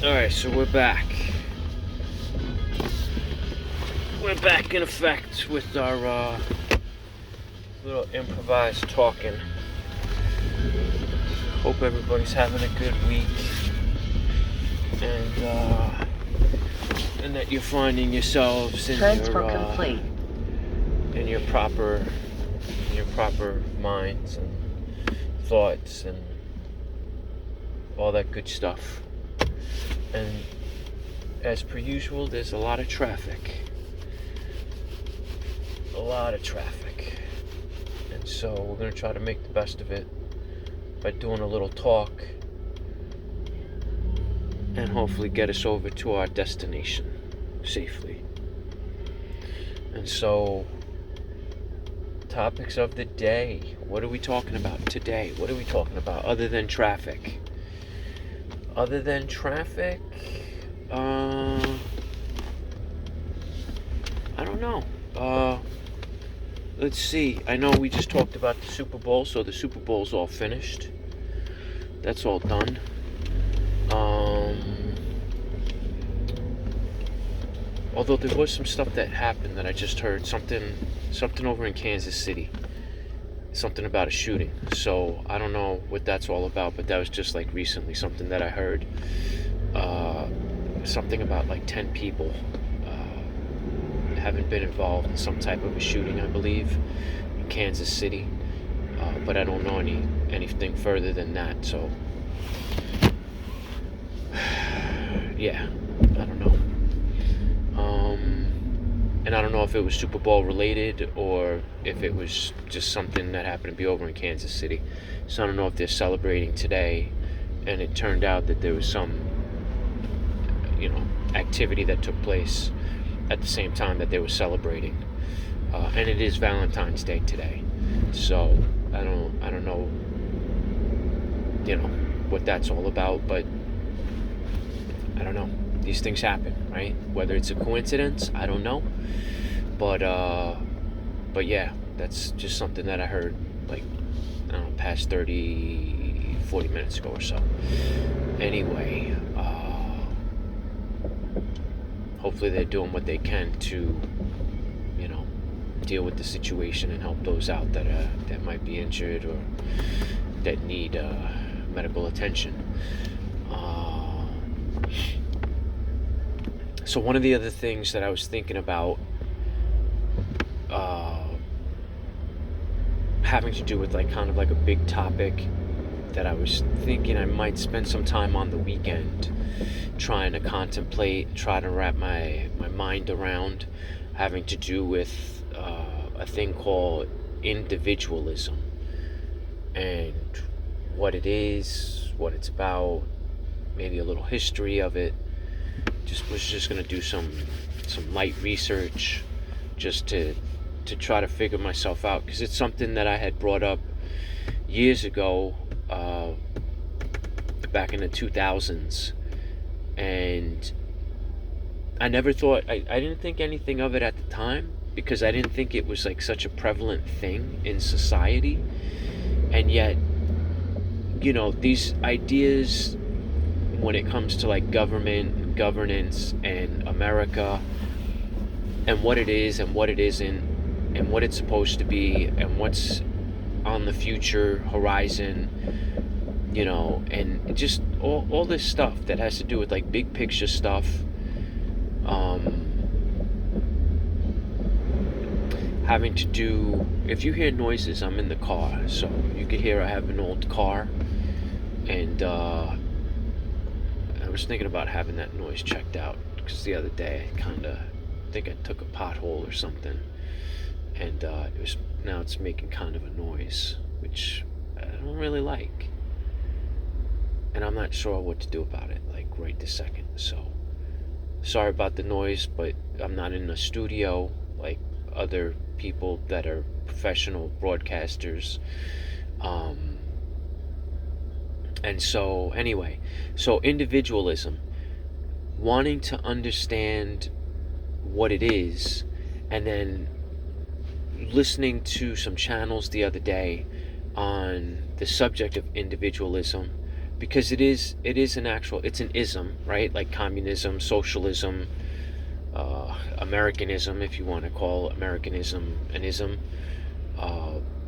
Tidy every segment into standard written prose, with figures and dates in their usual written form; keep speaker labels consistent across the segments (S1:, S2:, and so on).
S1: Alright, so we're back. We're back in effect with our little improvised talking. Hope everybody's having a good week. And that you're finding yourselves in your proper minds and thoughts and all that good stuff. And as per usual, there's a lot of traffic. And so we're going to try to make the best of it by doing a little talk and hopefully get us over to our destination safely. And so, topics of the day. What are we talking about today? What are we talking about other than traffic? I don't know. Let's see. I know we just talked about the Super Bowl, so the Super Bowl's all finished. That's all done. Although there was some stuff that happened that I just heard. Something over in Kansas City. Something about a shooting. So I don't know what that's all about, but that was just like recently something that I heard. Something about like 10 people having been involved in some type of a shooting, I believe, in Kansas City. But I don't know anything further than that. So yeah, I don't know. And I don't know if it was Super Bowl related or if it was just something that happened to be over in Kansas City. So I don't know if they're celebrating today and it turned out that there was some, activity that took place at the same time that they were celebrating. And it is Valentine's Day today. So I don't know, what that's all about, but I don't know. These things happen, right? Whether it's a coincidence, I don't know. But yeah, that's just something that I heard, like, I don't know, past 30, 40 minutes ago or so. Anyway, hopefully they're doing what they can to, deal with the situation and help those out that might be injured or that need medical attention. So one of the other things that I was thinking about having to do with like kind of like a big topic that I was thinking I might spend some time on the weekend trying to contemplate, try to wrap my mind around, having to do with a thing called individualism and what it is, what it's about, maybe a little history of it. Was just gonna do some light research just to try to figure myself out, because it's something that I had brought up years ago, back in the 2000s, and I never thought I didn't think anything of it at the time because I didn't think it was like such a prevalent thing in society. And yet, these ideas when it comes to like government, governance, and America, and what it is and what it isn't, and what it's supposed to be, and what's on the future horizon, and just all this stuff that has to do with like big picture stuff. Having to do, if you hear noises, I'm in the car, so you can hear I have an old car, and I was thinking about having that noise checked out, because the other day I think I took a pothole or something, and now it's making kind of a noise, which I don't really like, and I'm not sure what to do about it, like right this second. So sorry about the noise, but I'm not in a studio like other people that are professional broadcasters. And so anyway, so individualism, wanting to understand what it is, and then listening to some channels the other day on the subject of individualism, because it is it's an ism, right? Like communism, socialism, Americanism, if you want to call Americanism an ism.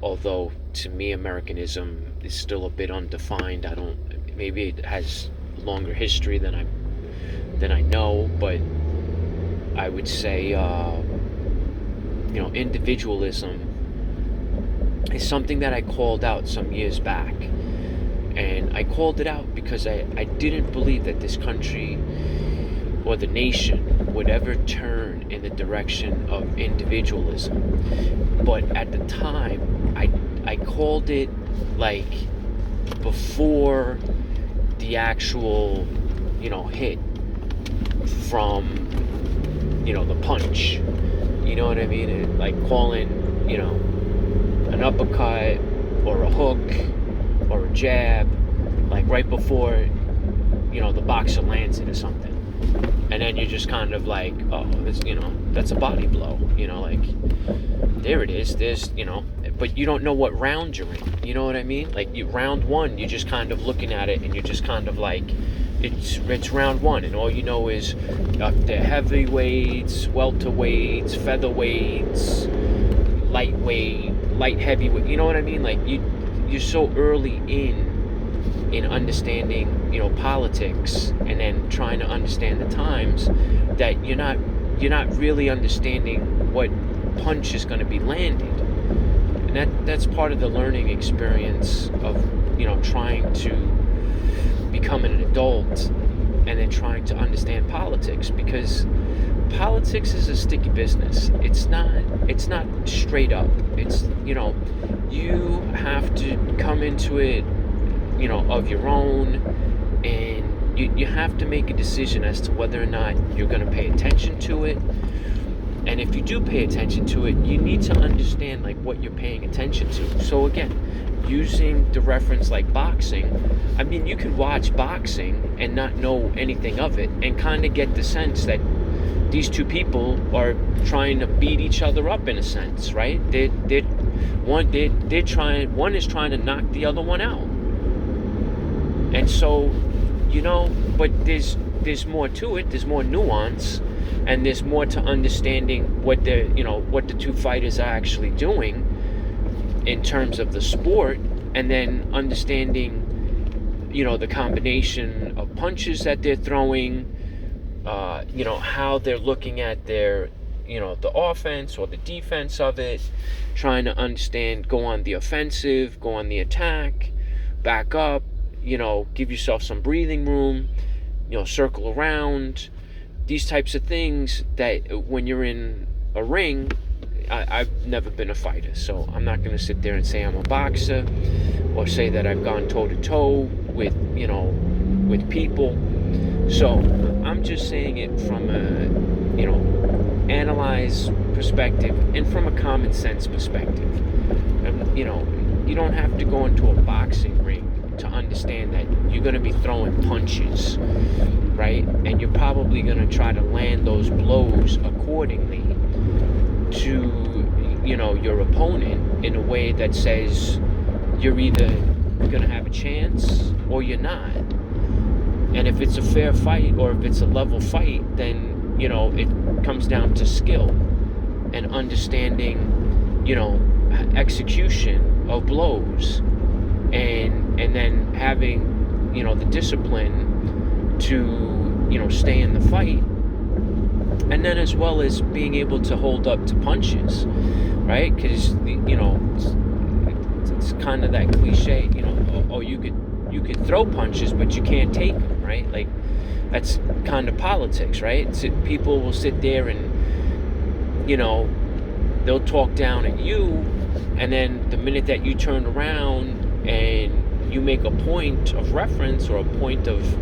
S1: Although to me, Americanism is still a bit undefined. I don't. Maybe it has longer history than I know, but I would say, individualism is something that I called out some years back. And I called it out because I didn't believe that this country or the nation would ever turn in the direction of individualism. But at the time, I called it like before the actual, hit from, the punch. You know what I mean? Like calling, an uppercut or a hook or a jab, like right before, the boxer lands it or something. And then you're just kind of like, oh, this, that's a body blow. Like, there it is. There's, but you don't know what round you're in. You know what I mean? Like, round one, you're just kind of looking at it and you're just kind of like, it's round one, and all you know is they're heavyweights, welterweights, featherweights, light heavyweight. You know what I mean? Like, you're so early in understanding, politics, and then trying to understand the times, that you're not really understanding what punch is going to be landed. And that's part of the learning experience of, trying to become an adult and then trying to understand politics, because politics is a sticky business. It's not straight up. It's, you have to come into it, of your own, and you have to make a decision as to whether or not you're going to pay attention to it. And if you do pay attention to it, you need to understand like what you're paying attention to. So again, using the reference like boxing, I mean, you could watch boxing and not know anything of it and kind of get the sense that these two people are trying to beat each other up in a sense, right? One is trying to knock the other one out. And so, but there's more to it. There's more nuance, and there's more to understanding what the two fighters are actually doing in terms of the sport, and then understanding, the combination of punches that they're throwing, how they're looking at their, the offense or the defense of it, trying to understand, go on the offensive, go on the attack, back up, give yourself some breathing room, circle around, these types of things that when you're in a ring, I've never been a fighter, so I'm not going to sit there and say I'm a boxer or say that I've gone toe-to-toe with, with people. So I'm just saying it from a, analyze perspective and from a common sense perspective. And, you don't have to go into a boxing ring to understand that you're going to be throwing punches, right? And you're probably going to try to land those blows accordingly to, your opponent in a way that says you're either going to have a chance or you're not. And if it's a fair fight or if it's a level fight, then, it comes down to skill and understanding, execution of blows, and then having, the discipline to, stay in the fight, and then as well as being able to hold up to punches, right? Because, it's kind of that cliche, you could throw punches, but you can't take them, right? Like, that's kind of politics, right? People will sit there and, they'll talk down at you, and then the minute that you turn around and you make a point of reference or a point of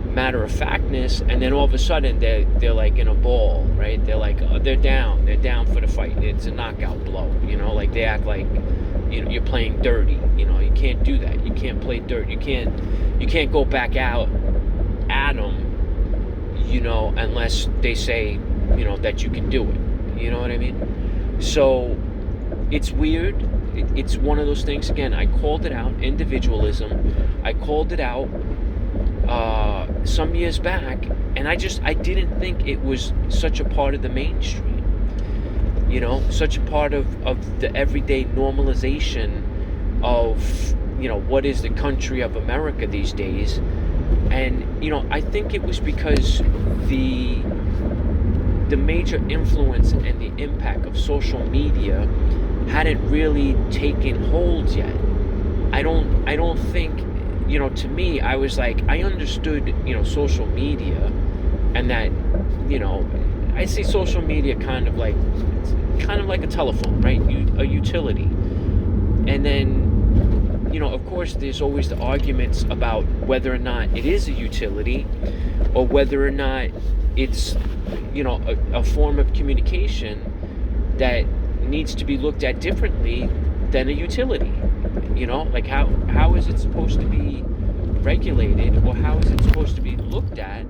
S1: matter of factness, and then all of a sudden they're like in a ball, right? They're like, they're down for the fight. It's a knockout blow, like they act like, you're playing dirty. You can't do that. You can't play dirt. You can't go back out at them, unless they say, that you can do it. You know what I mean? So it's weird. it's one of those things. Again, I called it out, individualism. I called it out some years back, and I didn't think it was such a part of the mainstream. Such a part of the everyday normalization of what is the country of America these days. And I think it was because the major influence and the impact of social media hadn't really taken hold yet. I don't think, to me, I was like, I understood social media, and that I see social media kind of like a telephone, right? A utility. And then of course there's always the arguments about whether or not it is a utility, or whether or not it's a form of communication that needs to be looked at differently than a utility. Like how is it supposed to be regulated, or how is it supposed to be looked at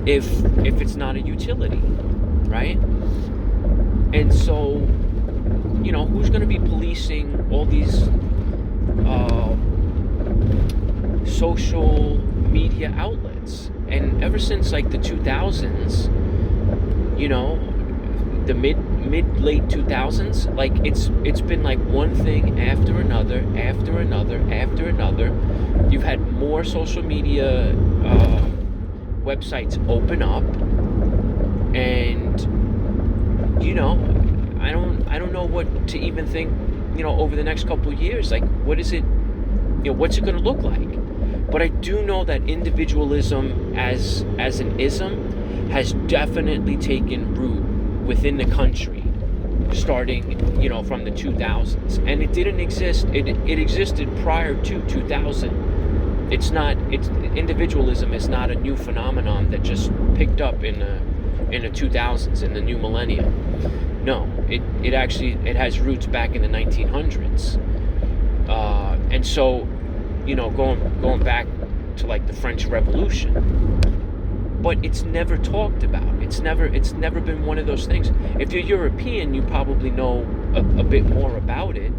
S1: if it's not a utility, right? And so who's going to be policing all these social media outlets? And ever since like the 2000s, the mid late 2000s, like it's been like one thing after another. You've had more social media websites open up, and I don't know what to even think over the next couple of years. Like, what is it, what's it going to look like? But I do know that individualism as an ism has definitely taken root within the country, starting from the 2000s. And it didn't exist, it existed prior to 2000. Individualism is not a new phenomenon that just picked up in the 2000s, in the new millennium. No, it actually has roots back in the 1900s. And so going back to like the French Revolution. But it's never talked about. It's never been one of those things. If you're European, you probably know a bit more about it,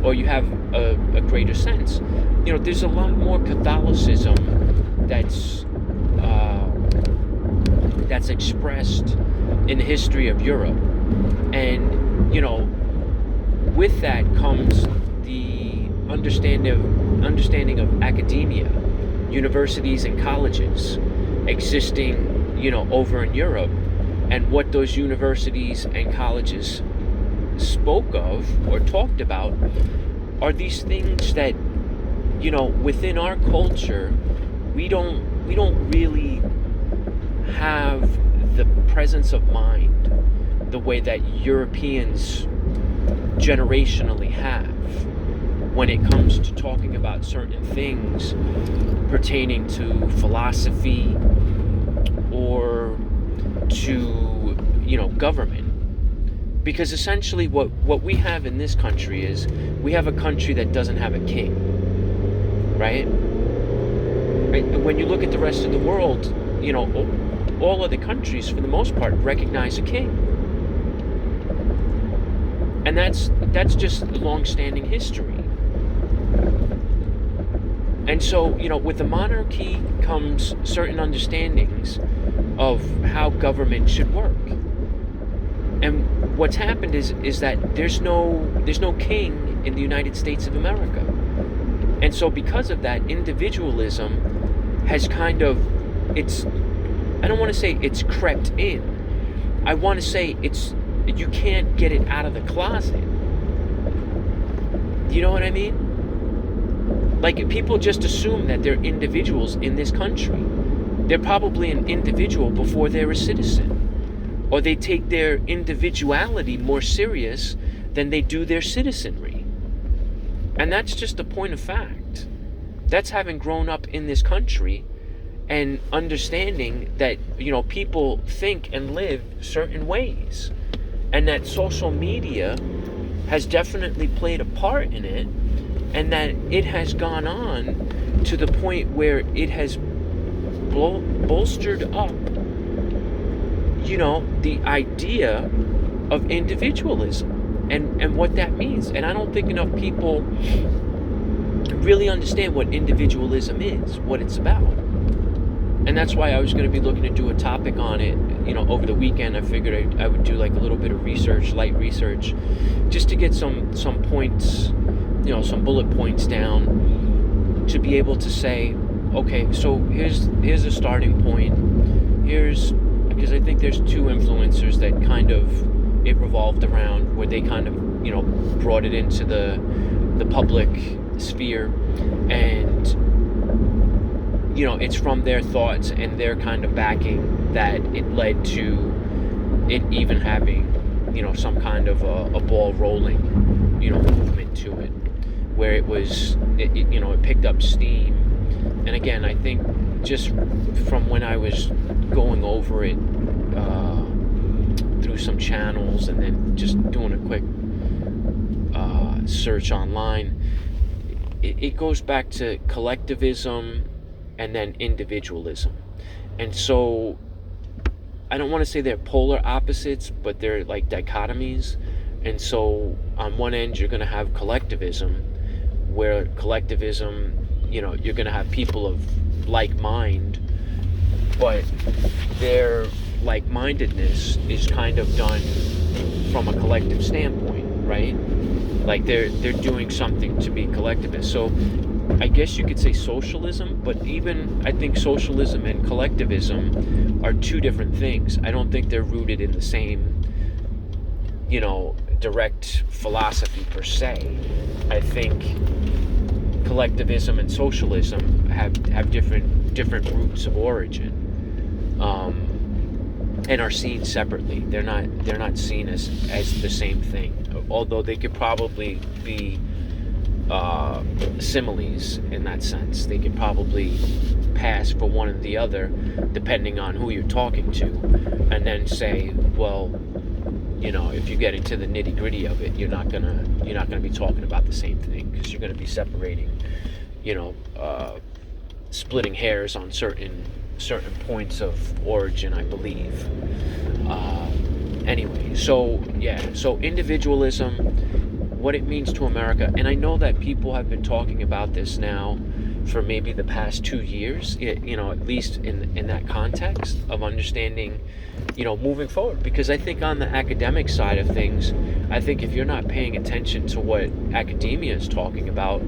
S1: or you have a greater sense. There's a lot more Catholicism that's expressed in the history of Europe. And with that comes the understanding of academia, universities and colleges existing over in Europe, and what those universities and colleges spoke of or talked about are these things that within our culture we don't really have the presence of mind the way that Europeans generationally have when it comes to talking about certain things pertaining to philosophy or to government. Because essentially what we have in this country is we have a country that doesn't have a king, right? And when you look at the rest of the world, all other countries for the most part recognize a king. And that's just long-standing history. And so, with the monarchy comes certain understandings of how government should work. And what's happened is that there's no king in the United States of America. And so because of that, individualism has kind of, I don't want to say it's crept in. I want to say you can't get it out of the closet. You know what I mean? Like, people just assume that they're individuals in this country. They're probably an individual before they're a citizen. Or they take their individuality more serious than they do their citizenry. And that's just a point of fact. That's having grown up in this country and understanding that, people think and live certain ways. And that social media has definitely played a part in it. And that it has gone on to the point where it has bolstered up, the idea of individualism. and what that means. And I don't think enough people really understand what individualism is, what it's about. And that's why I was going to be looking to do a topic on it, over the weekend. I figured I would do like a little bit of research, light research, just to get some points, some bullet points down, to be able to say, okay, so here's a starting point. Because I think there's two influencers that kind of it revolved around, where they kind of brought it into the public sphere, and it's from their thoughts and their kind of backing that it led to it even having some kind of a ball rolling movement to it, where it picked up steam. And again, I think just from when I was going over it through some channels, and then just doing a quick search online, it goes back to collectivism and then individualism. And so I don't want to say they're polar opposites, but they're like dichotomies. And so on one end, you're going to have collectivism, where collectivism, you're going to have people of like mind, but their like-mindedness is kind of done from a collective standpoint, right? Like they're doing something to be collectivist. So I guess you could say socialism, but even I think socialism and collectivism are two different things. I don't think they're rooted in the same, direct philosophy per se. I think collectivism and socialism have different roots of origin, and are seen separately. They're not seen as the same thing, although they could probably be similes in that sense. They could probably pass for one or the other depending on who you're talking to, and then say, well, if you get into the nitty-gritty of it, you're not gonna be talking about the same thing, because you're gonna be separating, splitting hairs on certain points of origin, I believe. Anyway, so individualism, what it means to America. And I know that people have been talking about this now for maybe the past 2 years, at least in that context of understanding, moving forward. Because I think on the academic side of things, I think if you're not paying attention to what academia is talking about,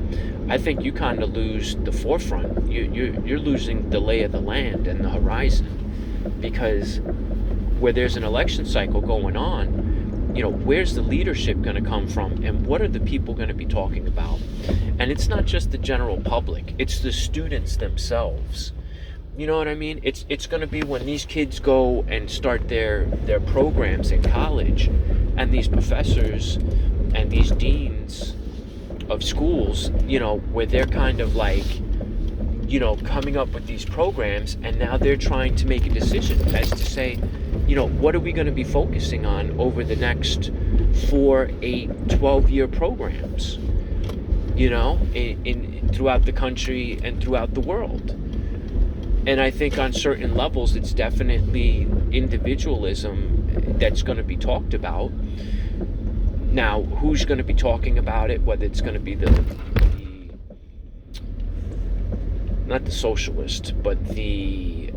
S1: I think you kind of lose the forefront. You're losing the lay of the land and the horizon, because where there's an election cycle going on, where's the leadership going to come from, and what are the people going to be talking about? And it's not just the general public, it's the students themselves. You know what I mean? It's going to be when these kids go and start their programs in college, and these professors and these deans of schools, where they're kind of like, coming up with these programs, and now they're trying to make a decision as to say, what are we going to be focusing on over the next 4, 8, 12-year programs, in throughout the country and throughout the world. And I think on certain levels, it's definitely individualism that's going to be talked about. Now, who's going to be talking about it, whether it's going to be not the socialist, but the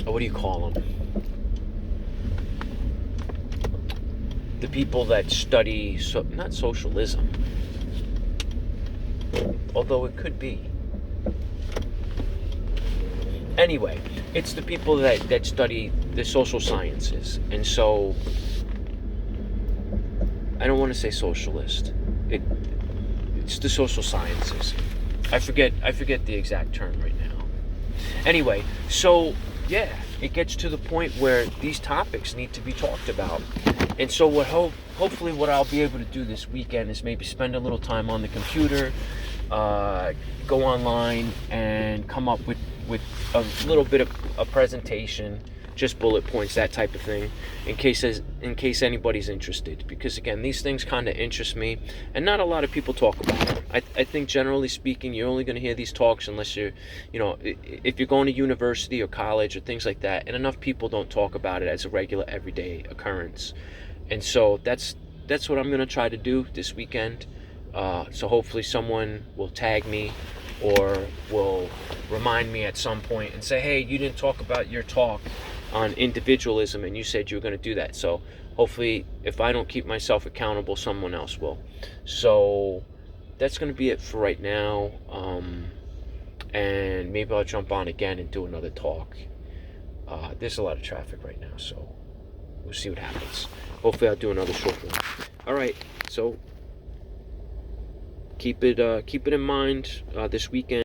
S1: what do you call them? The people that study, not socialism, although it could be. Anyway, it's the people that study the social sciences. And so, I don't want to say socialist. It's the social sciences. I forget the exact term right now. Anyway, so yeah, it gets to the point where these topics need to be talked about. And so hopefully what I'll be able to do this weekend is maybe spend a little time on the computer, go online and come up with a little bit of a presentation, just bullet points, that type of thing, in case anybody's interested. Because again, these things kind of interest me, and not a lot of people talk about them. I think generally speaking, you're only going to hear these talks unless you're, if you're going to university or college or things like that, and enough people don't talk about it as a regular everyday occurrence. And so that's what I'm going to try to do this weekend. So hopefully someone will tag me or will remind me at some point and say, hey, you didn't talk about your talk on individualism and you said you were going to do that. So hopefully, if I don't keep myself accountable, someone else will. So that's going to be it for right now. And maybe I'll jump on again and do another talk. There's a lot of traffic right now, so we'll see what happens. Hopefully I'll do another short one. All right, so keep it in mind this weekend.